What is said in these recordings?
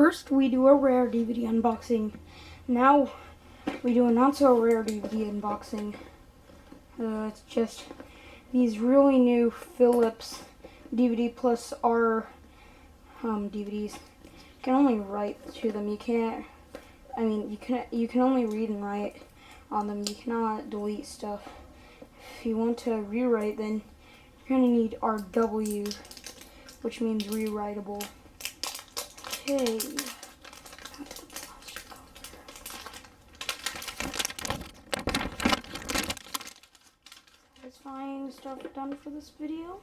First, we do a rare DVD unboxing. Now, we do a not so rare DVD unboxing. It's just these really new Philips DVD plus R DVDs. You can only write to them. You can't. I mean, you can only read and write on them. You cannot delete stuff. If you want to rewrite, then you're gonna need RW, which means rewritable. Okay. Satisfying stuff done for this video.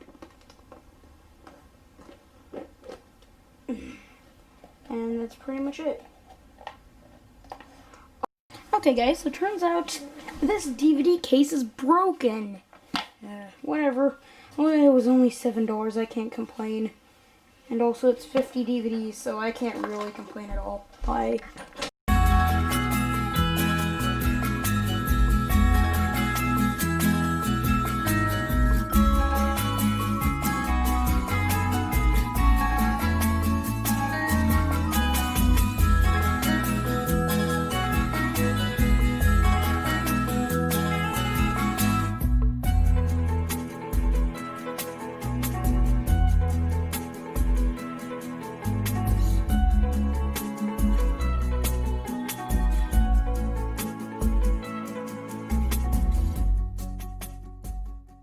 And that's pretty much it. Okay guys, so it turns out this DVD case is broken. Whatever. Well, it was only $7, I can't complain. And also it's 50 DVDs, so I can't really complain at all. Bye.